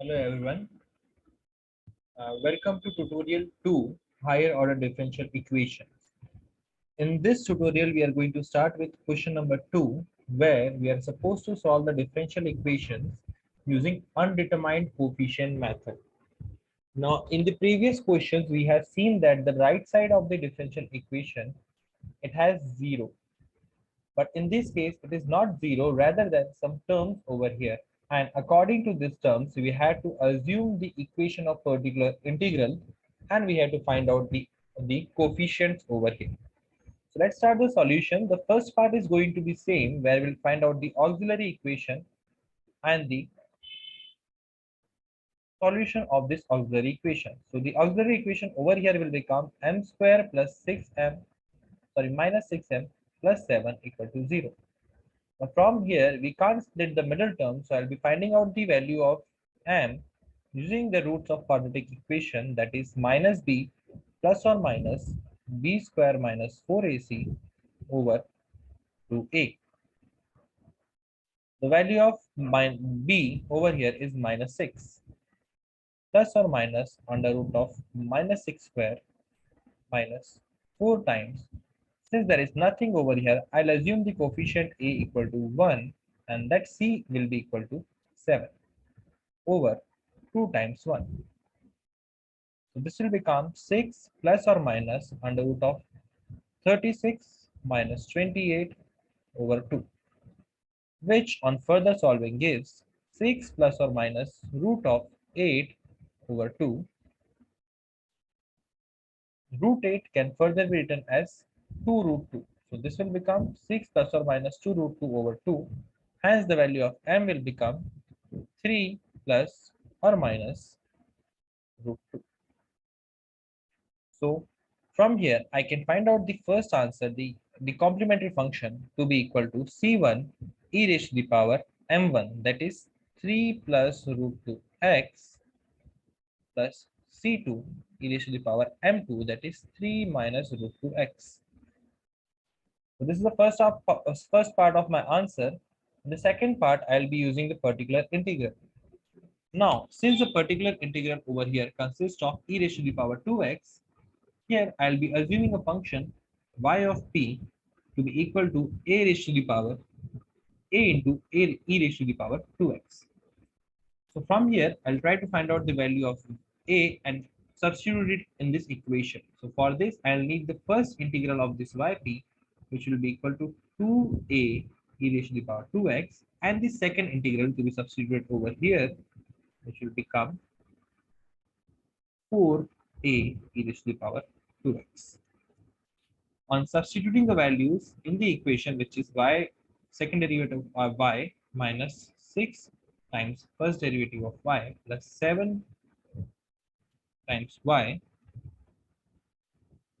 Hello everyone. Welcome to tutorial 2, higher order differential equations. In this tutorial, we are going to start with question number 2, where we are supposed to solve the differential equations using undetermined coefficient method. Now, in the previous questions, we have seen that the right side of the differential equation, it has 0. But in this case, it is not 0, rather than some terms over here. And according to these terms, we had to assume the equation of particular integral, and we had to find out the coefficients over here. So let's start the solution. The first part is going to be same, where we'll find out the auxiliary equation and the solution of this auxiliary equation. So the auxiliary equation over here will become m square plus 6m, sorry, minus 6m plus 7 equal to 0. Now from here, we can't split the middle term, so I'll be finding out the value of m using the roots of quadratic equation, that is minus b plus or minus b square minus 4ac over 2a. The value of b over here is minus 6 plus or minus under root of minus 6 square minus 4 times. Since there is nothing over here, I'll assume the coefficient a equal to 1 and that c will be equal to 7 over 2 times 1. So this will become 6 plus or minus under root of 36 minus 28 over 2, which on further solving gives 6 plus or minus root of 8 over 2. Root 8 can further be written as 2 root 2. So this will become 6 plus or minus 2 root 2 over 2. Hence the value of m will become 3 plus or minus root 2. So from here, I can find out the first answer, the complementary function to be equal to C1 e raised to the power m1, that is 3 plus root 2 x plus C2 e raised to the power m2, that is 3 minus root 2 x. So this is the first part of my answer. In the second part, I'll be using the particular integral. Now, since the particular integral over here consists of e raised to the power 2x, here I'll be assuming a function y of p to be equal to a raised to the power a into e raised to the power 2x. So from here, I'll try to find out the value of a and substitute it in this equation. So for this, I'll need the first integral of this yp, which will be equal to 2a e raised to the power 2x, and the second integral to be substituted over here, which will become 4a e raised to the power 2x. On substituting the values in the equation, which is y second derivative of y minus 6 times first derivative of y plus 7 times y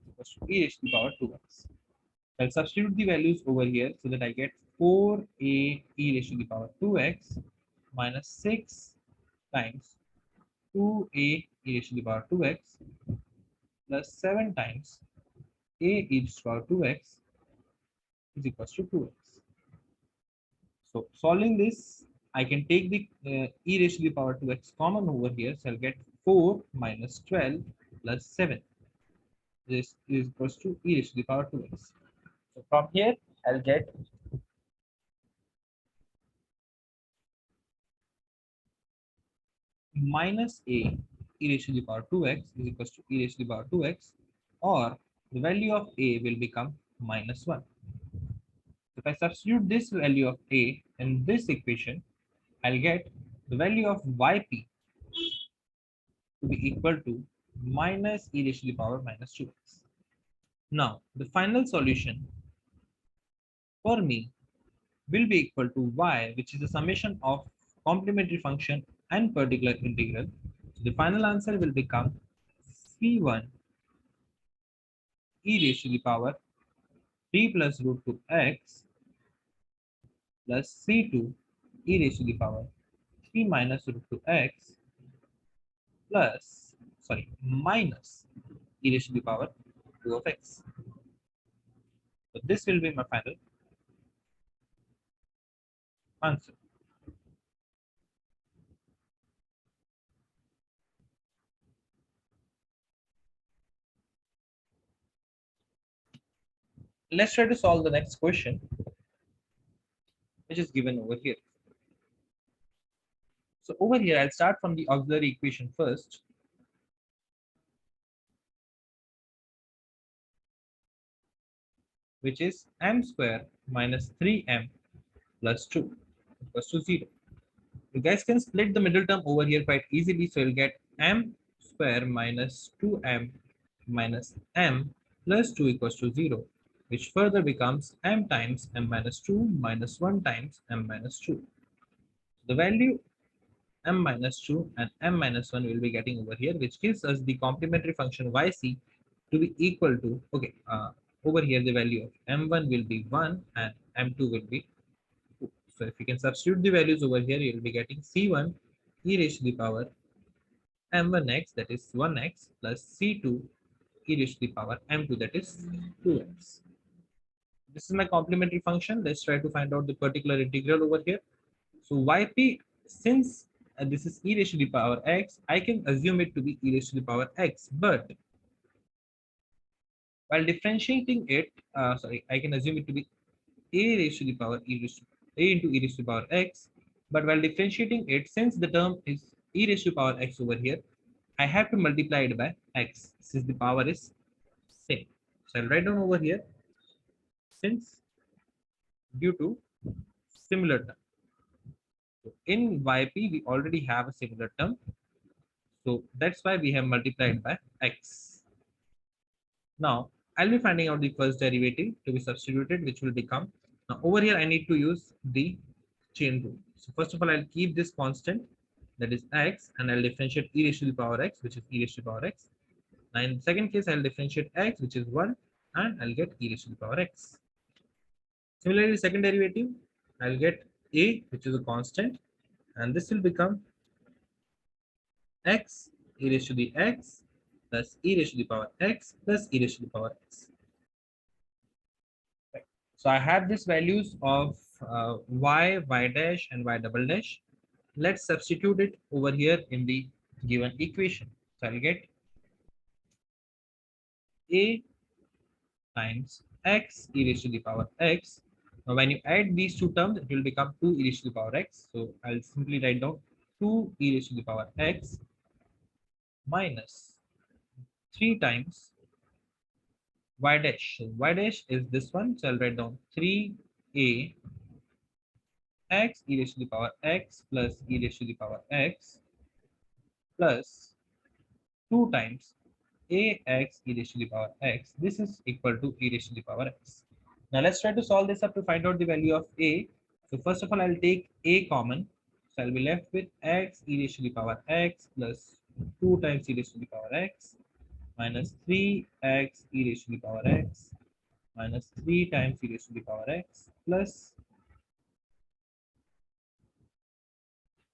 equals to e raised to the power 2x. I'll substitute the values over here so that I get 4a e raised to the power 2x minus 6 times 2a e raised to the power 2x plus 7 times a e raised to the power 2x is equals to 2x. So solving this, I can take the e raised to the power 2x common over here. So I'll get 4 minus 12 plus 7. This is equals to e raised to the power 2x. So from here, I'll get minus a e raised to the power 2x is equals to e raised to the power 2x, or the value of a will become minus 1. If I substitute this value of a in this equation, I'll get the value of yp to be equal to minus e raised to the power minus 2x. Now, the final solution for me will be equal to y, which is the summation of complementary function and particular integral. So the final answer will become c1 e raised to the power 3 plus root 2 x plus c2 e raised to the power 3 minus root 2 x plus, sorry, minus e raised to the power 2 of x. So this will be my final answer. Let's try to solve the next question, which is given over here. So over here, I'll start from the auxiliary equation first. Which is m square minus 3m plus 2 equals to 0. You guys can split the middle term over here quite easily. So you'll get m square minus 2m minus m plus 2 equals to 0, which further becomes m times m minus 2 minus 1 times m minus 2. The value m minus 2 and m minus 1 will be getting over here, which gives us the complementary function yc to be equal to, okay, over here the value of m1 will be 1 and m2 will be 2. So if you can substitute the values over here, you will be getting c1 e raised to the power m1x, that is 1x, plus c2 e raised to the power m2, that is 2x. This is my complementary function. Let's try to find out the particular integral over here. So yp, since this is e raised to the power x, I can assume it to be e raised to the power x. But while differentiating it, I can assume it to be a raised to the power e raised to a into e raised to the power x. But while differentiating it, since the term is e raised to the power x over here, I have to multiply it by x since the power is same. So I'll write down over here, since due to similar term. So in yp, we already have a similar term. So that's why we have multiplied by x. Now I'll be finding out the first derivative to be substituted, which will become, now over here I need to use the chain rule. So first of all, I'll keep this constant, that is x, and I'll differentiate e raised to the power x, which is e raised to the power x. Now in the second case, I'll differentiate x, which is 1, and I'll get e raised to the power x. Similarly, second derivative, I'll get a, which is a constant, and this will become x e raised to the x plus e raised to the power x plus e raised to the power x. Right. So I have these values of y dash, and y double dash. Let's substitute it over here in the given equation. So I'll get a times x e raised to the power x. Now when you add these two terms, it will become 2 e raised to the power x. So I'll simply write down 2 e raised to the power x minus 3 times y dash. So y dash is this one. So I'll write down 3a x e raised to the power x plus e raised to the power x plus 2 times ax e raised to the power x. This is equal to e raised to the power x. Now let's try to solve this up to find out the value of a. So first of all, I'll take a common. So I'll be left with x e raised to the power x plus 2 times e raised to the power x minus 3x e raised to the power x minus 3 times e raised to the power x plus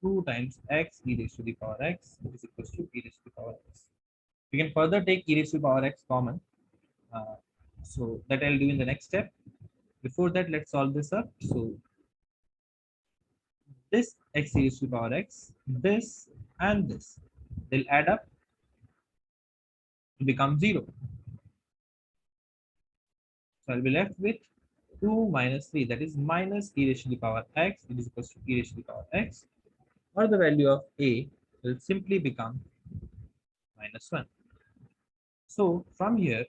2 times x e raised to the power x, which is equals to e raised to the power x. We can further take e raised to the power x common. So that I'll do in the next step. Before that, let's solve this up. So this x e raised to the power x, this and this, they'll add up to become 0. So I'll be left with 2 minus 3, that is minus e raised to the power x, it is equals to e raised to the power x, or the value of a will simply become minus 1. So from here,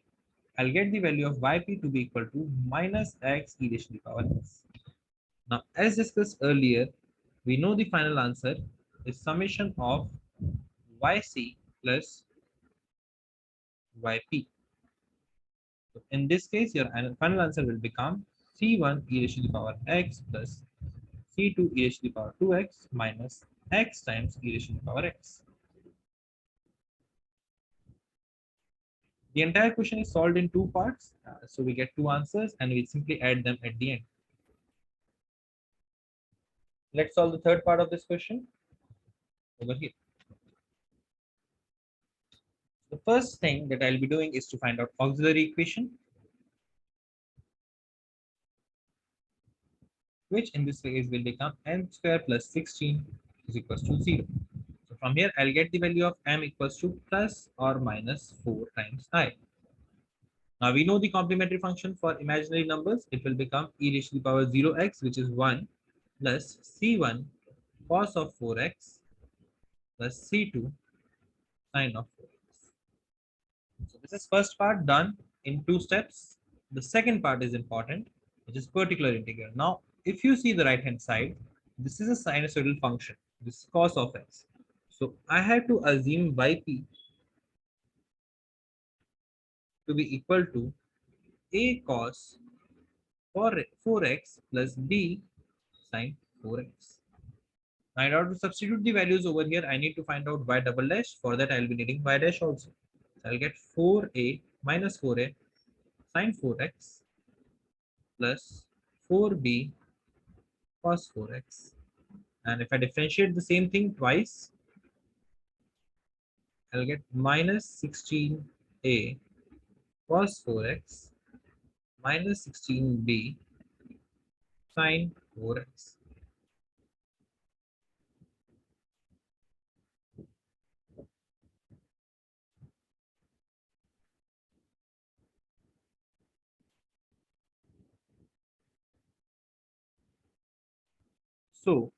I'll get the value of yp to be equal to minus x e raised to the power x. Now, as discussed earlier, we know the final answer is summation of yc plus yp. So in this case, your final answer will become c1 e raised to the power x plus c2 e raised to the power 2x minus x times e raised to the power x. The entire question is solved in two parts. So we get two answers and we simply add them at the end. Let's solve the third part of this question over here. The first thing that I'll be doing is to find out auxiliary equation, which in this case will become m square plus 16 is equals to 0. So from here, I'll get the value of m equals to plus or minus 4 times I. Now we know the complementary function for imaginary numbers. It will become e raised to the power 0x, which is 1, plus c1 cos of 4x plus c2 sine of 4x. So this is first part done in 2 steps. The second part is important, which is particular integral. Now, if you see the right hand side, this is a sinusoidal function. This is cos of x. So I have to assume yp to be equal to a cos 4x plus b sine 4x. Now, in order to substitute the values over here, I need to find out y double dash. For that, I'll be needing y dash also. So I'll get 4a minus 4a sine 4x plus 4b cos 4x. And if I differentiate the same thing twice, I'll get minus 16a cos 4x minus 16b sine 4x. So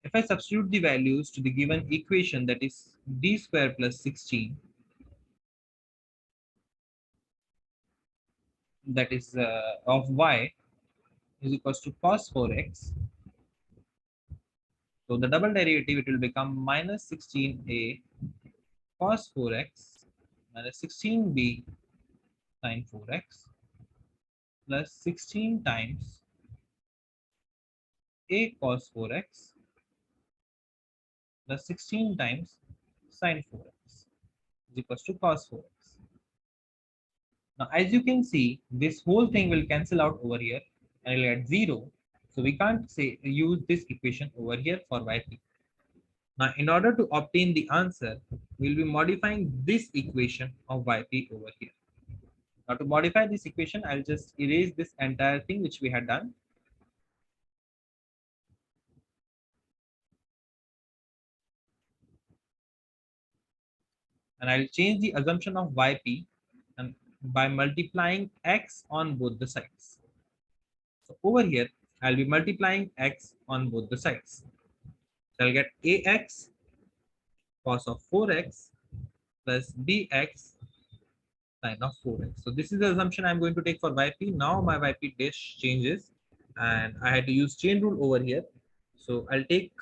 if I substitute the values to the given equation, that is d square plus 16, that is of y is equals to cos 4x. So the double derivative, it will become minus 16a cos 4x minus 16b sin 4x plus 16 times a cos 4x plus 16 times sin 4x is equals to cos 4x. Now, as you can see, this whole thing will cancel out over here and it'll get 0. So we can't say use this equation over here for yp. Now, in order to obtain the answer, we'll be modifying this equation of yp over here. Now, to modify this equation, I'll just erase this entire thing which we had done. And I'll change the assumption of yp and by multiplying x on both the sides. So over here, I'll be multiplying x on both the sides. So I'll get ax cos of 4x plus bx sine of 4x. So this is the assumption I'm going to take for yp. Now my yp dash changes and I had to use chain rule over here. So I'll take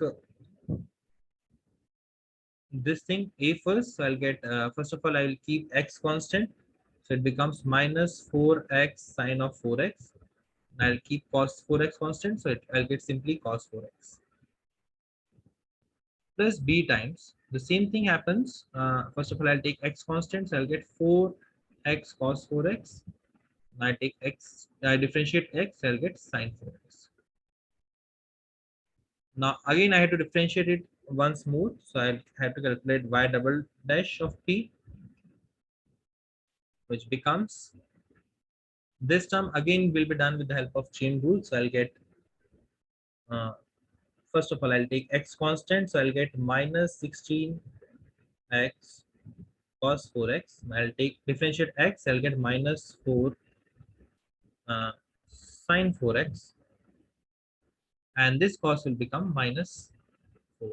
this thing a first. So I'll get, first of all, I will keep x constant. So it becomes minus 4x sine of 4x. I'll keep cos 4x constant. So I'll get simply cos 4x plus b times. The same thing happens. First of all, I'll take x constant. So I'll get 4x cos 4x. I take x, I differentiate x, I'll get sine 4x. Now again I have to differentiate it once more. So I have to calculate y double dash of p, which becomes, this term again will be done with the help of chain rule. So I'll get, uh, first of all, I'll take x constant. So I'll get minus 16x cos 4x. I'll take differentiate x, I'll get minus 4 sine 4x. And this cos will become minus 4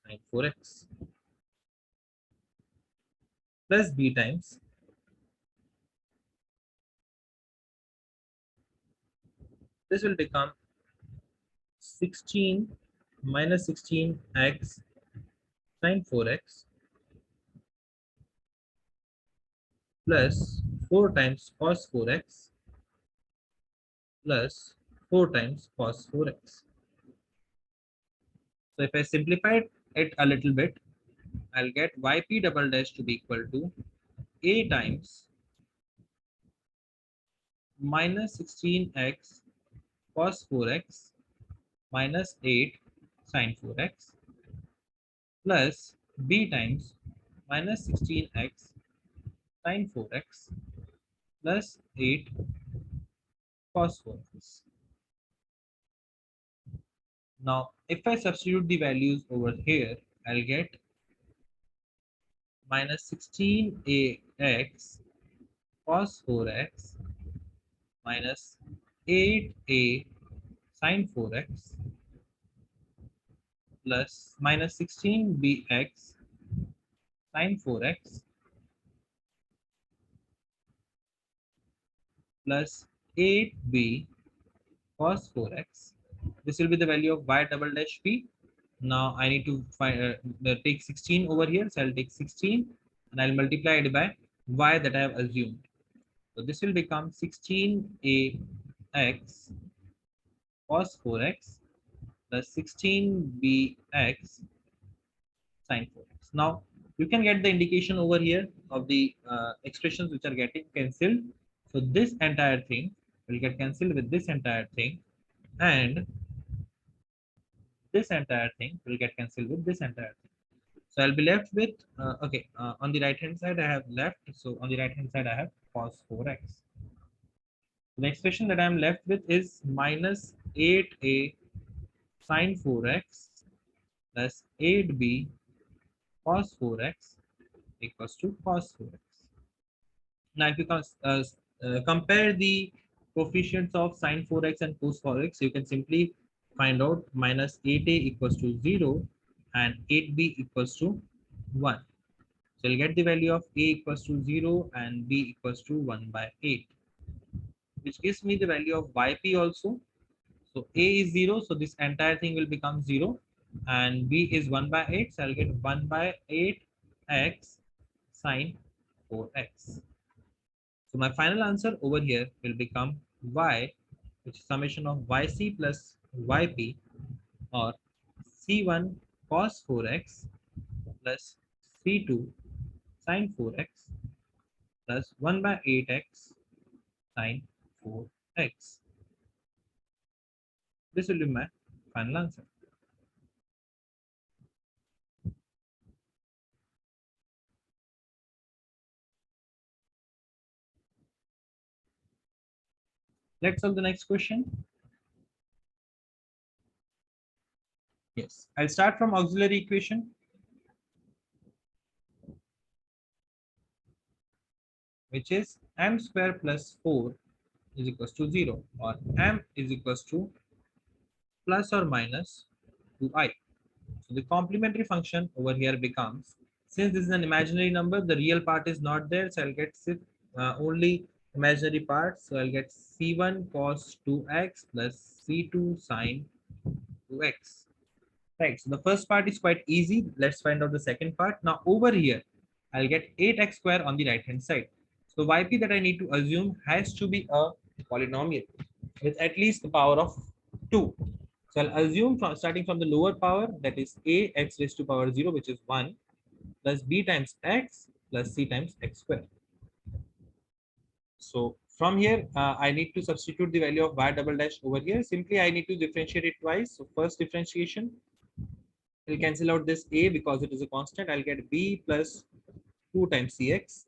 sine 4x plus b times. This will become 16 minus 16x sine 4x plus 4 times cos 4x plus 4 times cos 4x. So if I simplify it a little bit, I'll get yp double dash to be equal to a times minus 16x cos 4x minus 8 sine 4x plus b times minus 16x sine 4x plus 8 cos 4x. Now, if I substitute the values over here, I'll get minus 16ax cos 4x minus 8a sin 4x plus minus 16bx sin 4x plus 8b cos 4x. This will be the value of y double dash p. Now I need to find take 16 over here. So I'll take 16 and I'll multiply it by y that I have assumed. So this will become 16ax cos 4x plus 16bx sin 4x. Now you can get the indication over here of the expressions which are getting cancelled. So this entire thing will get cancelled with this entire thing, and this entire thing will get cancelled with this entire thing. So I'll be left with on the right hand side I have left. So on the right hand side I have cos 4x. The expression that I'm left with is minus 8a sin 4x plus 8b cos 4x equals to cos 4x. Now, if you compare the coefficients of sin 4x and cos 4x, you can simply find out minus 8a equals to 0 and 8b equals to 1. So you'll get the value of a equals to 0 and b equals to 1 by 8, which gives me the value of yp also. So a is 0, so this entire thing will become 0, and b is 1 by 8, so I'll get 1 by 8x sine 4x. So my final answer over here will become y, which is summation of yc plus yp, or c1 cos 4x plus c2 sine 4x plus 1 by 8x sine 4x. This will be my final answer. Let's solve the next question. Yes, I'll start from auxiliary equation, which is m square plus 4 is equals to 0, or m is equals to plus or minus 2i. So the complementary function over here becomes, since this is an imaginary number, the real part is not there, so I'll get only imaginary part. So I'll get c1 cos 2x plus c2 sine 2x. Right, so the first part is quite easy. Let's find out the second part. Now over here, I'll get 8x square on the right hand side. So yp that I need to assume has to be a polynomial with at least the power of 2. So I'll assume starting from the lower power, that is a x raised to power 0, which is 1, plus b times x plus c times x square. So from here, I need to substitute the value of y double dash over here. Simply, I need to differentiate it twice. So first differentiation, will cancel out this a because it is a constant. I'll get b plus 2 times cx.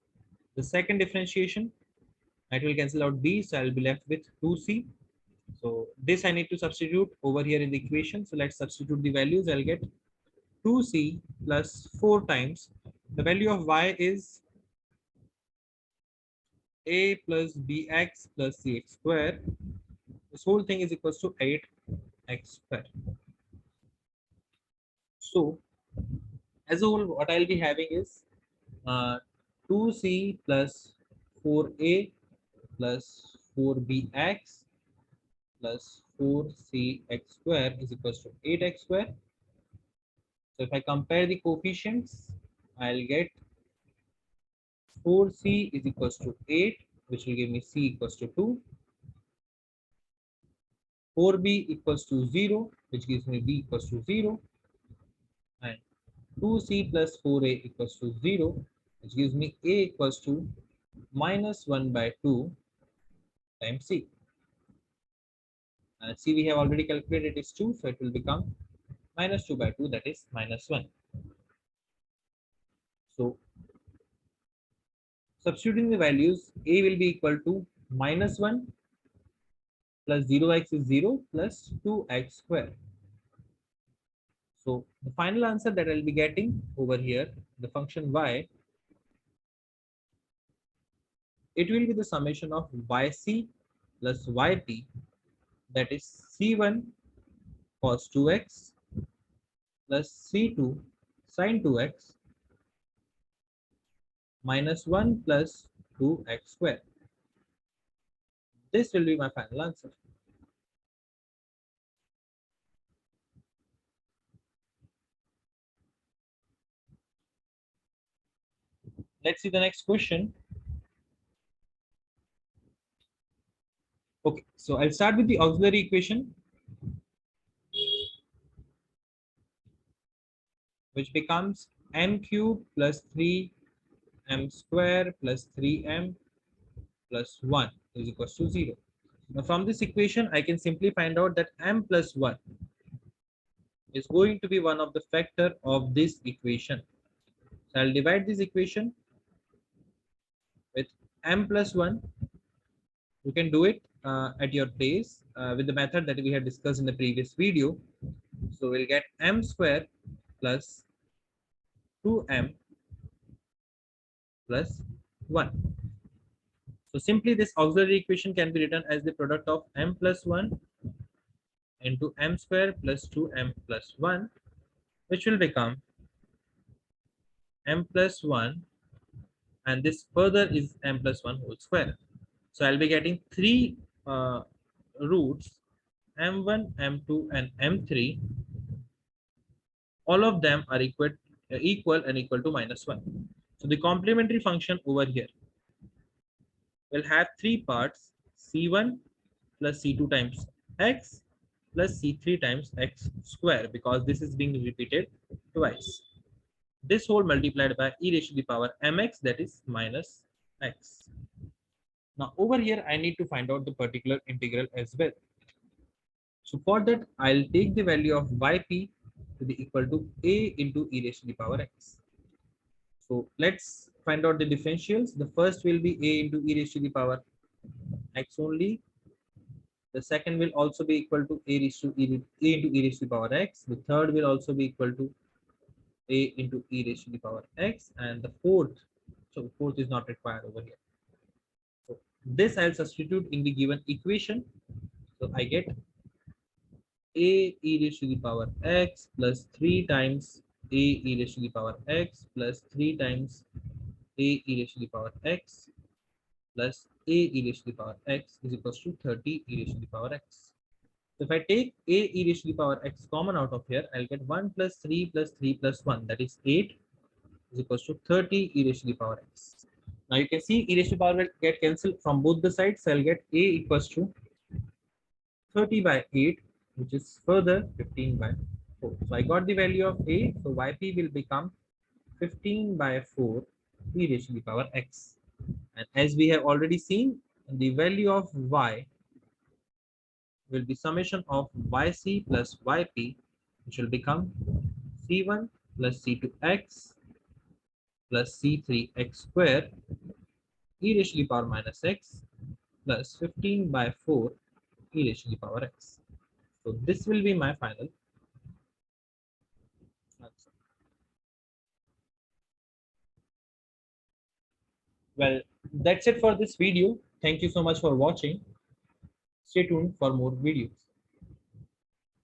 The second differentiation, it will cancel out b, so I'll be left with 2c. So this I need to substitute over here in the equation. So let's substitute the values. I'll get 2c plus 4 times the value of y is a plus bx plus cx square. This whole thing is equals to 8x square. So as a whole, what I'll be having is 2c plus 4a plus 4bx plus 4cx square is equals to 8x square. So if I compare the coefficients, I'll get 4c is equals to 8, which will give me c equals to 2. 4b equals to 0, which gives me b equals to 0. And 2c plus 4a equals to 0, which gives me a equals to minus 1 by 2 times c. And c we have already calculated is 2, so it will become minus 2 by 2, that is minus 1. So substituting the values, a will be equal to minus 1 plus 0x is 0 plus 2x square. So the final answer that I'll be getting over here, the function y it will be the summation of yc plus yp, that is c1 cos 2x plus c2 sin 2x minus 1 plus 2x square. This will be my final answer. Let's see the next question. Okay, so I'll start with the auxiliary equation, which becomes m cube plus 3m square plus 3m plus 1 is equals to 0. Now from this equation, I can simply find out that m plus 1 is going to be one of the factor of this equation. So I'll divide this equation with m plus 1. You can do it at your place with the method that we had discussed in the previous video. So we'll get m square plus 2m plus 1. So simply this auxiliary equation can be written as the product of m plus 1 into m square plus 2m plus 1, which will become m plus 1, and this further is m plus 1 whole square. So I'll be getting three roots, m1, m2, and m3. All of them are equal and equal to minus 1. So the complementary function over here will have three parts: c1 plus c2 times x plus c3 times x square, because this is being repeated twice. This whole multiplied by e raised to the power mx, that is minus x. Now over here, I need to find out the particular integral as well. So for that, I'll take the value of yp to be equal to a into e raised to the power x. So let's find out the differentials. The first will be a into e raised to the power x only. The second will also be equal to a into e raised to the power x. The third will also be equal to a into e raised to the power x, and the fourth, so fourth is not required over here. So this I'll substitute in the given equation. So I get a e raised to the power x plus 3 times a e raised to the power x plus 3 times a e raised to the power x plus a e raised to the power x is equals to 30 e raised to the power x. So if I take a e raised to the power x common out of here, I'll get 1 plus 3 plus 3 plus 1, that is 8, is equals to 30 e raised to the power x. Now you can see e raised to the power will get cancelled from both the sides, so I'll get a equals to 30 by 8, which is further 15 by 4. So I got the value of a, so yp will become 15 by 4 e raised to the power x. And as we have already seen, the value of y will be summation of yc plus yp, which will become c1 plus c2x plus c3x square e raised to the power minus x plus 15 by 4 e raised to the power x. So this will be my final answer. Well, that's it for this video. Thank you so much for watching. Stay tuned for more videos.